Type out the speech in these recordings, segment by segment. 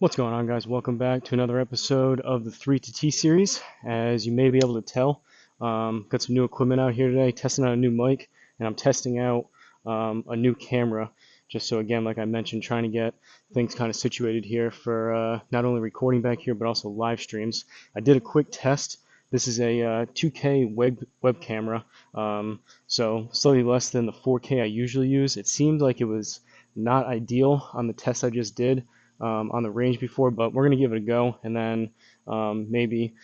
What's going on, guys? Welcome back to another episode of the 3 to T series. As you may be able to tell, got some new equipment out here today, testing out a new mic, and I'm testing out a new camera. Just so, again, like I mentioned, trying to get things kind of situated here for not only recording back here, but also live streams. I did a quick test. This is a 2K web camera, so slightly less than the 4K I usually use. It seemed like it was not ideal on the test I just did. On the range before, but we're going to give it a go, and then maybe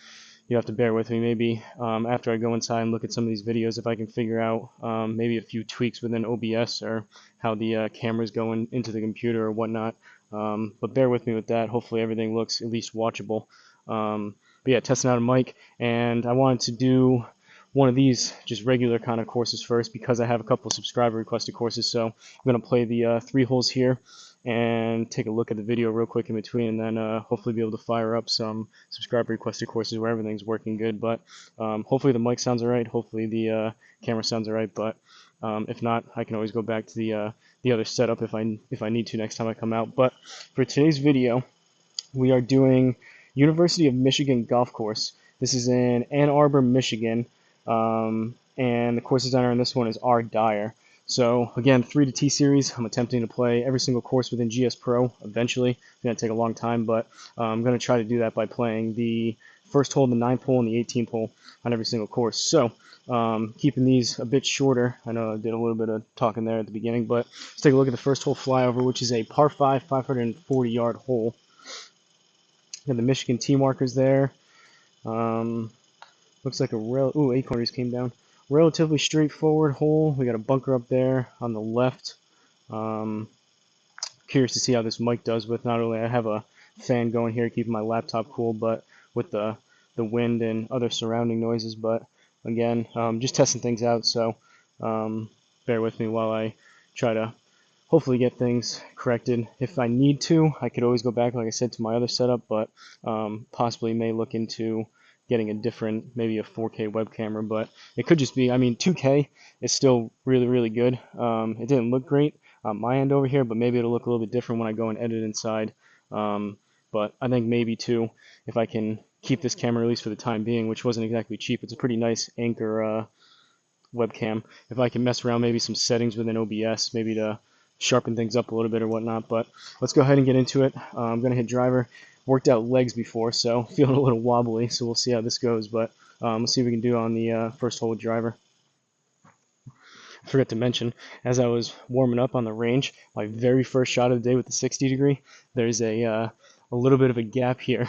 you have to bear with me. Maybe after I go inside and look at some of these videos, if I can figure out maybe a few tweaks within OBS or how the camera's going into the computer or whatnot. But bear with me with that. Hopefully everything looks at least watchable. But yeah, testing out a mic, and I wanted to do one of these just regular kind of courses first because I have a couple of subscriber requested courses. So I'm going to play the 3 holes here and take a look at the video real quick in between, and then hopefully be able to fire up some subscriber requested courses where everything's working good. But hopefully the mic sounds alright, hopefully the camera sounds alright, but if not, I can always go back to the other setup if I need to next time I come out. But for today's video, we are doing University of Michigan Golf Course. This is in Ann Arbor, Michigan, and the course designer on this one is R. Dyer. So again, 3 to T series. I'm attempting to play every single course within GSPro eventually. It's going to take a long time, but I'm going to try to do that by playing the first hole, the 9th hole, and the 18th hole on every single course. So keeping these a bit shorter. I know I did a little bit of talking there at the beginning, but let's take a look at the first hole flyover, which is a par 5, 540-yard hole. Got the Michigan tee markers there. Looks like a acorns came down. Relatively straightforward hole. We got a bunker up there on the left. Curious to see how this mic does with not only I have a fan going here keeping my laptop cool, but with the wind and other surrounding noises. But again, just testing things out, so bear with me while I try to hopefully get things corrected. If I need to, I could always go back, like I said, to my other setup, but possibly may look into getting a different, maybe a 4K web camera, but it could just be, I mean, 2K is still really, really good. It didn't look great on my end over here, but maybe it'll look a little bit different when I go and edit inside. But I think maybe too, if I can keep this camera at least for the time being, which wasn't exactly cheap, it's a pretty nice Anchor webcam. If I can mess around maybe some settings within OBS, maybe to sharpen things up a little bit or whatnot. But let's go ahead and get into it. I'm going to hit driver. Worked out legs before, so feeling a little wobbly, so we'll see how this goes. But let's see what we can do on the first hole with driver. I forgot to mention, as I was warming up on the range, my very first shot of the day with the 60 degree, there's a little bit of a gap here,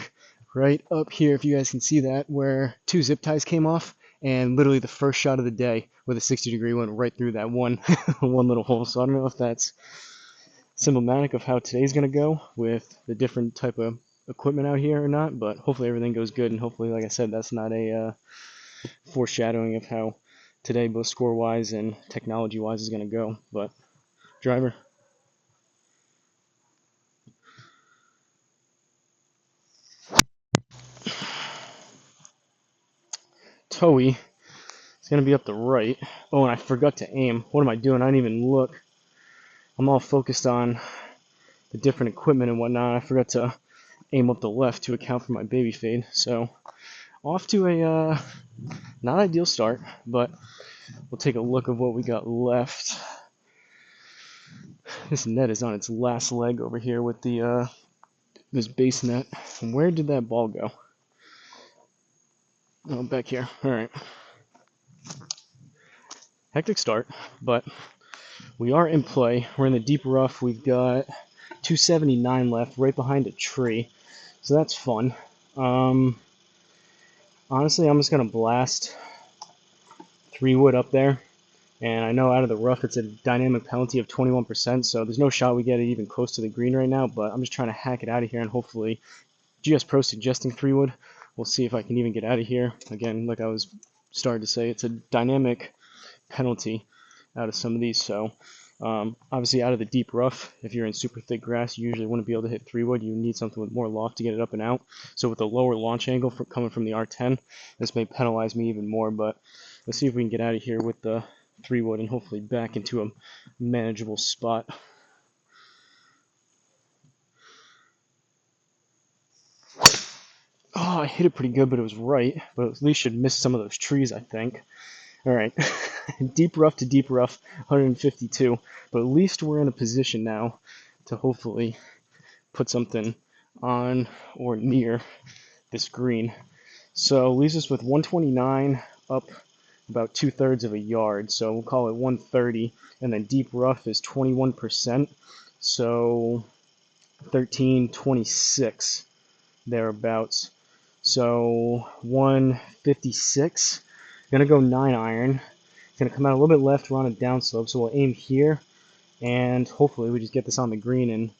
right up here, if you guys can see that, where 2 zip ties came off, and literally the first shot of the day with a 60 degree went right through that one little hole. So I don't know if that's symptomatic of how today's going to go with the different type of equipment out here or not, but hopefully everything goes good, and hopefully, like I said, that's not a foreshadowing of how today, both score-wise and technology-wise, is going to go. But driver. Toey. It's going to be up the right. Oh, and I forgot to aim. What am I doing? I didn't even look. I'm all focused on the different equipment and whatnot. I forgot to aim up the left to account for my baby fade. So off to a not ideal start, but we'll take a look of what we got left. This net is on its last leg over here with the this base net. And where did that ball go? Oh, back here. All right. Hectic start, but we are in play. We're in the deep rough. We've got 279 left, right behind a tree, so that's fun. Honestly, I'm just gonna blast 3 wood up there, and I know out of the rough it's a dynamic penalty of 21%, so there's no shot we get it even close to the green right now, but I'm just trying to hack it out of here, and hopefully GSPro suggesting 3 wood. We'll see if I can even get out of here. Again, like I was starting to say, it's a dynamic penalty out of some of these, so obviously out of the deep rough, if you're in super thick grass, you usually wouldn't be able to hit 3 wood. You need something with more loft to get it up and out. So with a lower launch angle coming from the R10, this may penalize me even more, but let's see if we can get out of here with the 3 wood and hopefully back into a manageable spot. I hit it pretty good, but it was right. But at least should miss some of those trees, I think. All right, deep rough to deep rough, 152. But at least we're in a position now to hopefully put something on or near this green. So leaves us with 129 up about 2/3 of a yard. So we'll call it 130, and then deep rough is 21%. So 1326 thereabouts. So 156. Gonna go 9-iron. It's gonna come out a little bit left. We're on a downslope, so we'll aim here, and hopefully we just get this on the green. And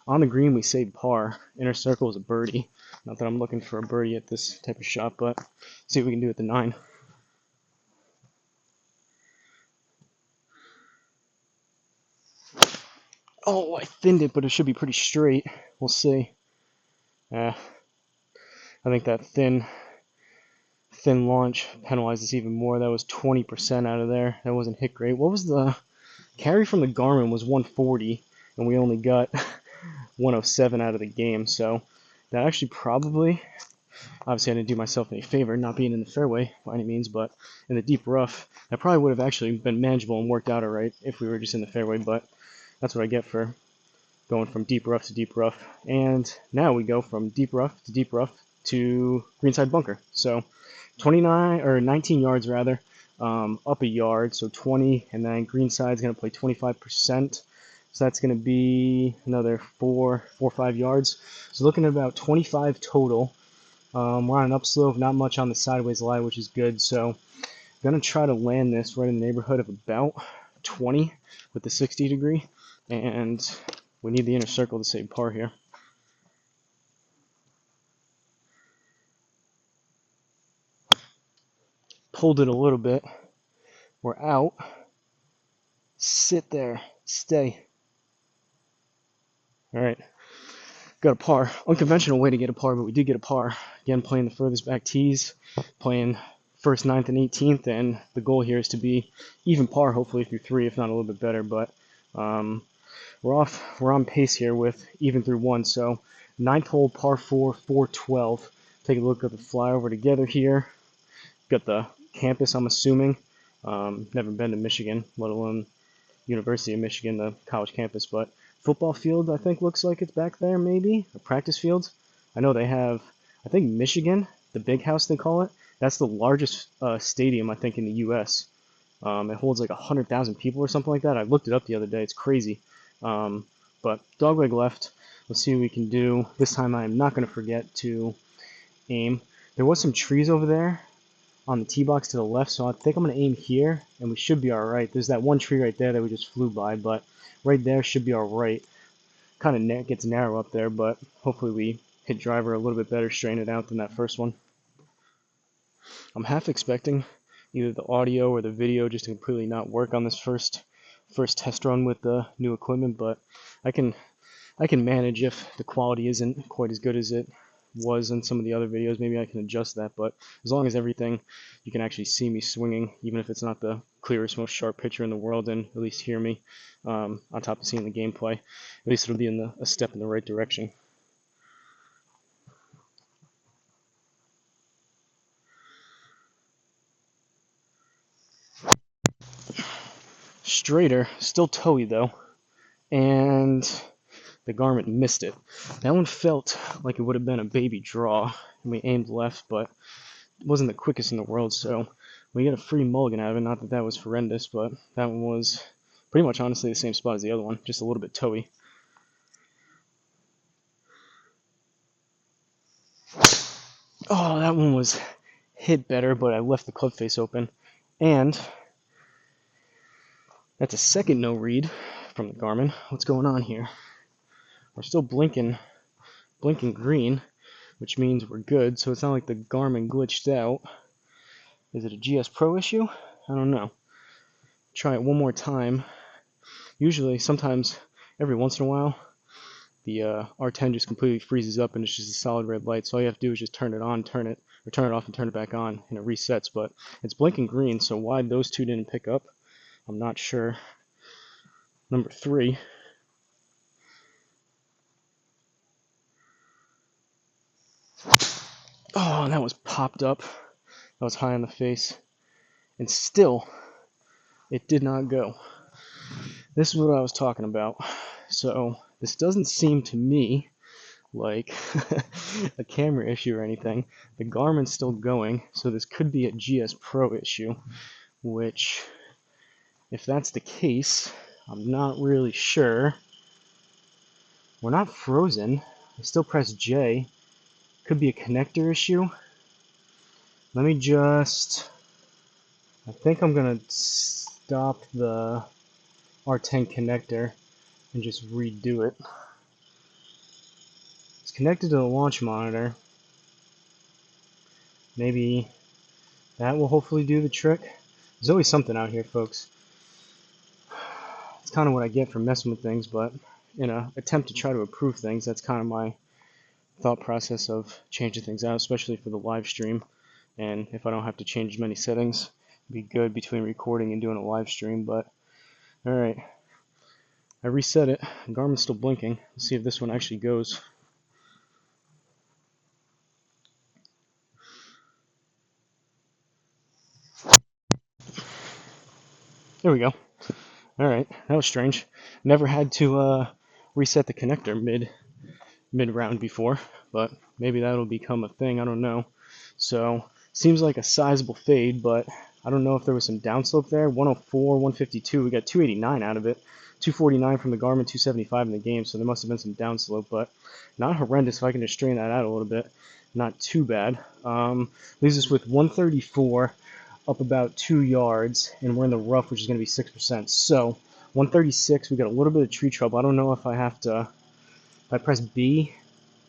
on the green we save par. Inner circle is a birdie. Not that I'm looking for a birdie at this type of shot, but see what we can do at the 9. Oh, I thinned it, but it should be pretty straight. We'll see. I think that thin launch penalized us even more. That was 20% out of there. That wasn't hit great. What was the carry from the Garmin? Was 140, and we only got 107 out of the game. So that actually probably, obviously I didn't do myself any favor not being in the fairway by any means, but in the deep rough, that probably would have actually been manageable and worked out all right if we were just in the fairway. But that's what I get for going from deep rough to deep rough. And now we go from deep rough to greenside bunker. So 29 or 19 yards rather, up a yard, so 20, and then greenside's going to play 25%. So that's going to be another 4 or 5 yards. So looking at about 25 total. We're on an upslope, not much on the sideways lie, which is good. So I'm going to try to land this right in the neighborhood of about 20 with the 60 degree. And we need the inner circle to save par here. Pulled it a little bit. We're out. Sit there. Stay. All right. Got a par. Unconventional way to get a par, but we did get a par. Again, playing the furthest back tees, playing first, 9th, and 18th, and the goal here is to be even par, hopefully through 3, if not a little bit better. But we're on pace here with even through 1. So 9th hole, par 4, 412. Take a look at the flyover together here. Got the campus, I'm assuming. Never been to Michigan, let alone University of Michigan, the college campus, but football field I think looks like it's back there, maybe a practice field. I know they have, I think Michigan, the Big House they call it. That's the largest stadium I think in the U.S. It holds like 100,000 people or something like that. I looked it up the other day. It's crazy. But dogleg left. Let's see what we can do. This time I am not going to forget to aim. There was some trees over there on the tee box to the left, so I think I'm going to aim here, and we should be all right. There's that one tree right there that we just flew by, but right there should be all right. Kind of gets narrow up there, but hopefully we hit driver a little bit better, straighten it out than that first one. I'm half expecting either the audio or the video just to completely not work on this first test run with the new equipment, but I can manage if the quality isn't quite as good as it was in some of the other videos. Maybe I can adjust that, but as long as everything, you can actually see me swinging, even if it's not the clearest, most sharp picture in the world, and at least hear me on top of seeing the gameplay. At least it'll be in a step in the right direction. Straighter, still toey though, and the Garmin missed it. That one felt like it would have been a baby draw, and we aimed left, but it wasn't the quickest in the world, so we get a free mulligan out of it. Not that that was horrendous, but that one was pretty much honestly the same spot as the other one, just a little bit toey. Oh, that one was hit better, but I left the club face open. And that's a second no read from the Garmin. What's going on here? We're still blinking green, which means we're good, so it's not like the Garmin glitched out. Is it a GSPro issue? I don't know. Try it one more time. Usually, sometimes, every once in a while, the R10 just completely freezes up and it's just a solid red light. So all you have to do is just turn it on, turn it off, and turn it back on, and it resets. But it's blinking green, so why those two didn't pick up, I'm not sure. Number 3. Oh, popped up. I was high on the face, and still it did not go. This is what I was talking about. So this doesn't seem to me like a camera issue or anything. The Garmin's still going, so this could be a GSPro issue, which, if that's the case, I'm not really sure. We're not frozen. I still press J. Could be a connector issue. Let me just... I think I'm going to stop the R10 connector and just redo it. It's connected to the launch monitor. Maybe that will hopefully do the trick. There's always something out here, folks. It's kind of what I get for messing with things, but in an attempt to try to improve things, that's kind of my thought process of changing things out, especially for the live stream. And if I don't have to change many settings, it'd be good between recording and doing a live stream. But alright, I reset it. Garmin's still blinking. Let's see if this one actually goes. There we go. Alright, that was strange. Never had to reset the connector mid-round before, but maybe that'll become a thing, I don't know. So, seems like a sizable fade, but I don't know if there was some downslope there. 104, 152, we got 289 out of it. 249 from the Garmin, 275 in the game, so there must have been some downslope, but not horrendous if I can just strain that out a little bit. Not too bad. Leaves us with 134, up about 2 yards, and we're in the rough, which is going to be 6%. So, 136, we got a little bit of tree trouble. I don't know if I have to... If I press B,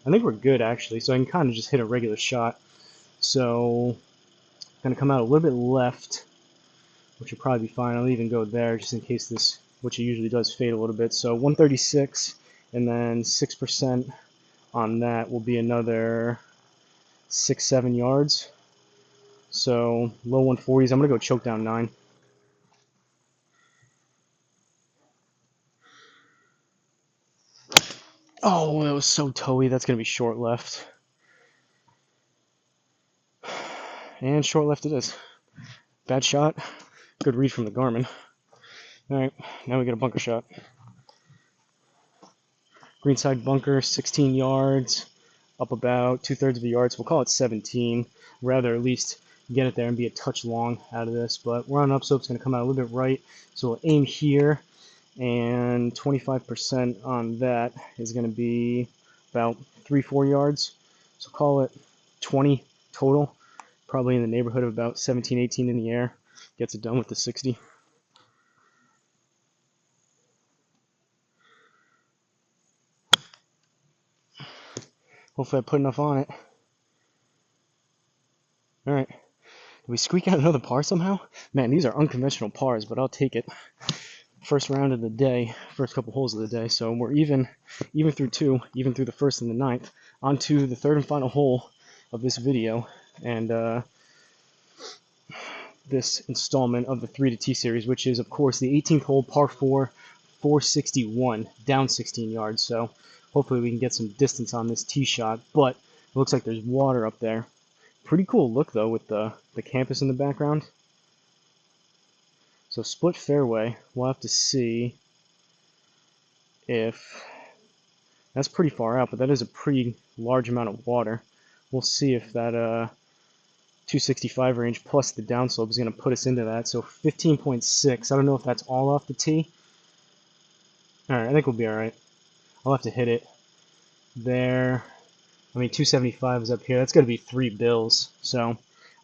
I think we're good, actually, so I can kind of just hit a regular shot. So, I'm going to come out a little bit left, which will probably be fine. I'll even go there just in case this, which it usually does, fade a little bit. So 136, and then 6% on that will be another 6-7 yards. So low 140s. I'm going to go choke down 9. Oh, that was so toey. That's going to be short left. And short left it is. Bad shot. Good read from the Garmin. Alright, now we get a bunker shot. Greenside bunker, 16 yards, up about 2/3 of a yard, so we'll call it 17. Rather at least get it there and be a touch long out of this, but we're on upslope. It's going to come out a little bit right, so we'll aim here, and 25% on that is going to be about 3-4 yards, so call it 20 total, probably in the neighborhood of about 17-18 in the air. Gets it done with the 60. Hopefully I put enough on it. Alright. Did we squeak out another par somehow? Man, these are unconventional pars, but I'll take it. First round of the day, first couple holes of the day, so we're even through 2, even through the first and the 9th. On to the 3rd and final hole of this video, and this installment of the 3 to T series, which is, of course, the 18th hole, par 4, 461, down 16 yards, so hopefully we can get some distance on this tee shot, but it looks like there's water up there. Pretty cool look, though, with the campus in the background. So split fairway, we'll have to see if... That's pretty far out, but that is a pretty large amount of water. We'll see if that 265 range plus the downslope is going to put us into that. So 15.6, I don't know if that's all off the tee. Alright, I think we'll be alright. I'll have to hit it there. I mean, 275 is up here. That's going to be 3 bills. So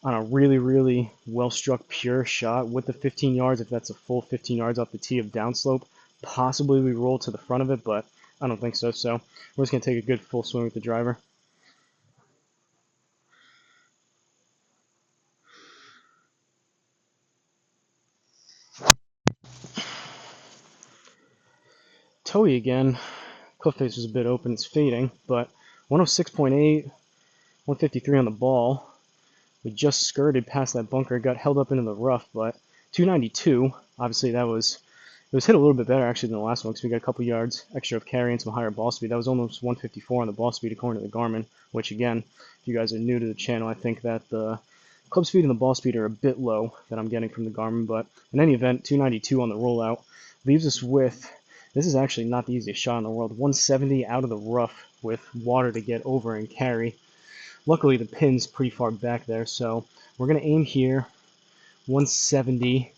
on a really, really well-struck pure shot with the 15 yards, if that's a full 15 yards off the tee of downslope, possibly we roll to the front of it, but I don't think so. So we're just going to take a good full swing with the driver. Toey again. Cliff face was a bit open. It's fading, but 106.8, 153 on the ball. We just skirted past that bunker, got held up into the rough, but 292, obviously that was It was hit a little bit better actually than the last one because we got a couple yards extra of carry and some higher ball speed. That was almost 154 on the ball speed according to the Garmin, which again, if you guys are new to the channel, I think that the club speed and the ball speed are a bit low that I'm getting from the Garmin, but in any event, 292 on the rollout leaves us with, this is actually not the easiest shot in the world, 170 out of the rough with water to get over and carry. Luckily, the pin's pretty far back there, so we're going to aim here, 170,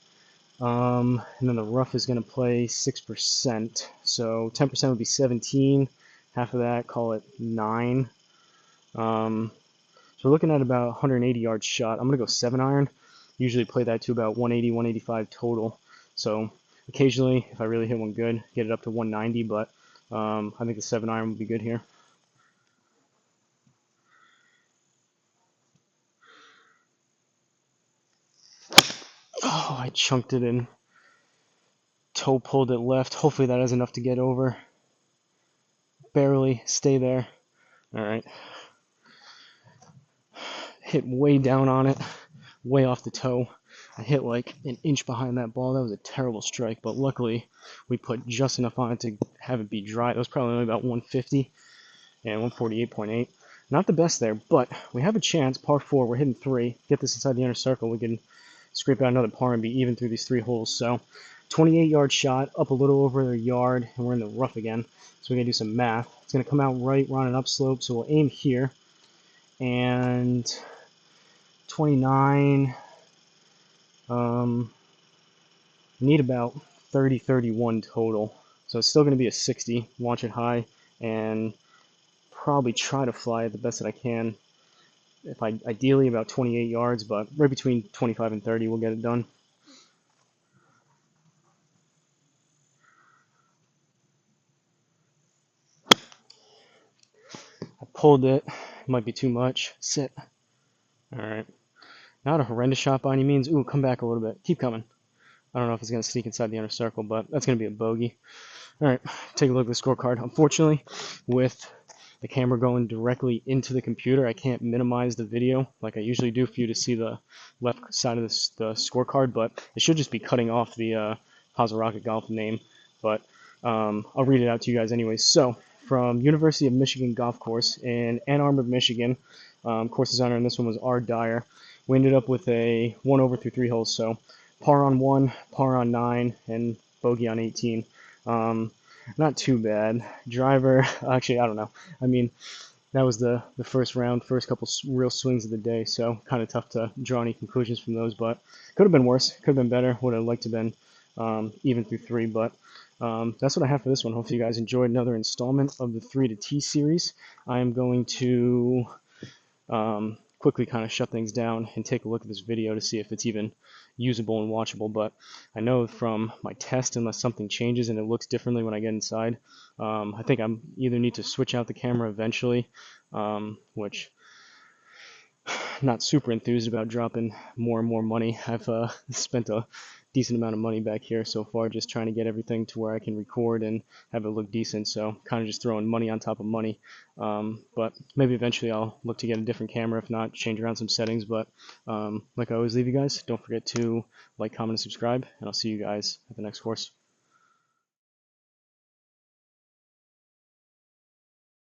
and then the rough is going to play 6%, so 10% would be 17, half of that, call it 9. So we're looking at about 180 yard shot. I'm going to go 7-iron, usually play that to about 180, 185 total, so occasionally, if I really hit one good, get it up to 190, but I think the 7-iron would be good here. Oh, I chunked it in. Toe pulled it left. Hopefully that is enough to get over. Barely. Stay there. Alright. Hit way down on it. Way off the toe. I hit like an inch behind that ball. That was a terrible strike, but luckily we put just enough on it to have it be dry. That was probably only about 150 and 148.8. Not the best there, but we have a chance. Par 4, we're hitting 3. Get this inside the inner circle. We can scrape out another par and be even through these 3 holes. So 28 yard shot, up a little over a yard, and we're in the rough again. So we're going to do some math. It's going to come out right. We're on an upslope, so we'll aim here. And 29, need about 30, 31 total. So it's still going to be a 60, launch it high, and probably try to fly it the best that I can. If I ideally about 28 yards, but right between 25 and 30 we'll get it done. I pulled it. Might be too much. Sit. Alright. Not a horrendous shot by any means. Ooh, come back a little bit. Keep coming. I don't know if it's going to sneak inside the inner circle, but that's going to be a bogey. Alright, take a look at the scorecard. Unfortunately, with the camera going directly into the computer, I can't minimize the video like I usually do for you to see the left side of the scorecard, but it should just be cutting off the Hosel Rocket Golf name, but I'll read it out to you guys anyway. So, from University of Michigan Golf Course in Ann Arbor, Michigan, course designer on this one was R. Dyer. We ended up with a 1 over through 3 holes, so par on 1, par on 9, and bogey on 18. Not too bad. Driver, actually, I don't know. I mean, that was the first round, first couple real swings of the day, so kind of tough to draw any conclusions from those, but could have been worse, could have been better, would have liked to have been even through 3, but that's what I have for this one. Hopefully you guys enjoyed another installment of the 3 to T series. I am going to quickly kind of shut things down and take a look at this video to see if it's even usable and watchable, but I know from my test, unless something changes and it looks differently when I get inside, I think I'm either need to switch out the camera eventually, which not super enthused about dropping more and more money. I've spent a decent amount of money back here so far just trying to get everything to where I can record and have it look decent, so kind of just throwing money on top of money, but maybe eventually I'll look to get a different camera, if not change around some settings, but like I always leave you guys, don't forget to like, comment, and subscribe, and I'll see you guys at the next course.